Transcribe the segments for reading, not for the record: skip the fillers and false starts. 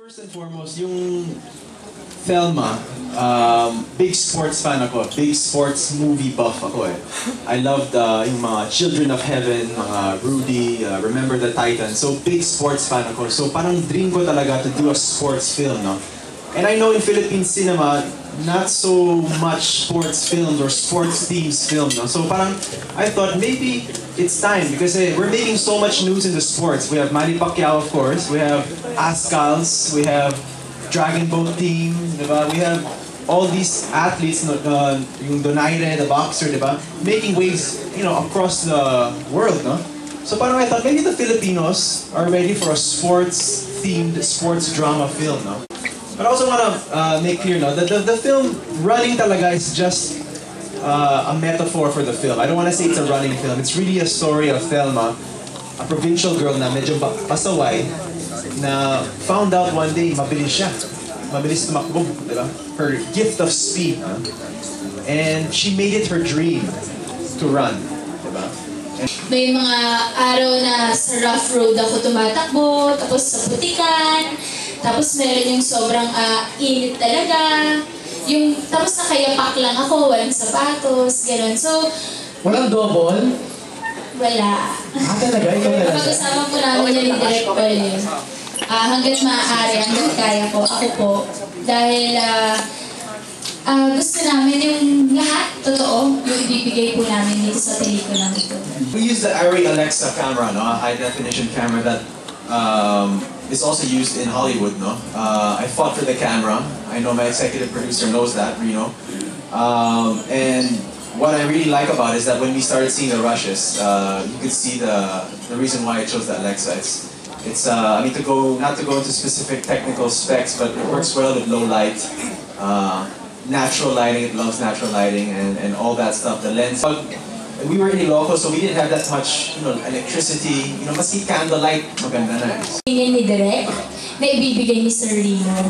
First and foremost, yung Thelma, big sports fan ako. Big sports movie buff ako eh. I loved yung mga Children of Heaven, mga Rudy, Remember the Titans. So big sports fan ako. So parang dream ko talaga to do a sports film, no? And I know in Philippine cinema, not so much sports films or sports themes film, no? So parang I thought maybe it's time because we're making so much news in the sports. We have Manny Pacquiao, of course. We have Ascals. We have Dragon Boat team. Diba? We have all these athletes, yung Donaire, the boxer, diba? Making waves, across the world, no? So parang I thought maybe the Filipinos are ready for a sports-themed sports drama film, no? But I also want to make clear now that the film running talaga is just a metaphor for the film. I don't want to say it's a running film. It's really a story of Thelma, a provincial girl na medyo pasaway, na found out one day mabilis siya. Mabilis tumakbo, diba? Her gift of speed. No? And she made it her dream to run. Diba? May mga araw na sa rough road ako tumatakbo, tapos sa putikan, tapos meron yung sobrang init talaga. Tapos nakayapak lang ako, walang sapatos, gano'n. So, walang double? Wala. Talaga? Ikaw talaga? Pag-usapan po namin yan yung director eh. Hanggat maaari, hanggat kaya ko, ako po. Dahil gusto namin yung lahat, totoo, yung ibibigay po namin dito sa pelikula nito. We use the Arri Alexa camera, no? A high-definition camera that is also used in Hollywood, no? I fought for the camera. I know my executive producer knows that, Reno. And what I really like about it is that when we started seeing the rushes, you could see the reason why I chose the Alexa. I mean, not to go into specific technical specs, but it works well with low light, natural lighting. It loves natural lighting and all that stuff. The lens. We were in Ilocos, so we didn't have that much, electricity. Maski candlelight, maganda na. Tingin ni Direk na ibibigay ni Sir Reno.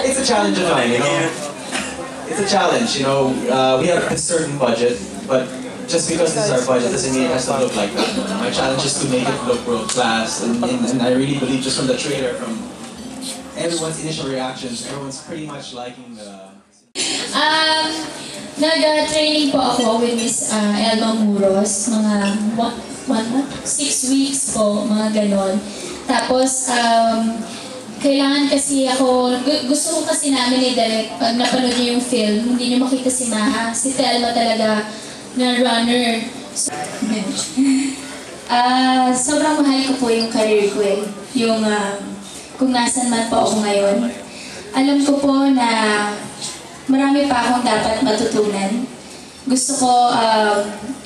It's a challenge of mine, It's a challenge, We have a certain budget, but just because this is our budget doesn't mean it has to look like that. My challenge is to make it look world class, and I really believe just from the trailer, from everyone's initial reactions, everyone's pretty much liking the. Nag-training po ako with Miss Elma Muros, mga 6 weeks po, mga ganon. Tapos, kailangan kasi ako, gusto ko kasi namin Direk, pag napanood niyo yung film, hindi niyo makita si Maha. Si Thelma talaga na runner. Sobrang mahal ko po yung career ko eh. Yung kung nasan man po ako ngayon. Alam ko po na marami pa akong dapat matutunan. Gusto ko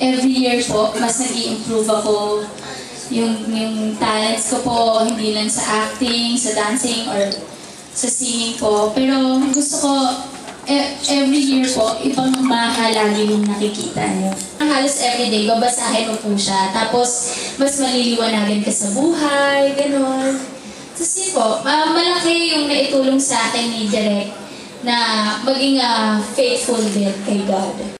every year po, mas nag-i-improve ako. Yung talents ko po, hindi lang sa acting, sa dancing, or sa singing po. Pero gusto ko, every year po, ibang mahalagi yung nakikita niyo. Halos everyday, babasahin mo po siya. Tapos, mas maliliwanagan ka sa buhay, gano'n. Tapos yun po, malaki yung naitulong sa akin ni Direk na maging faithful din kay God.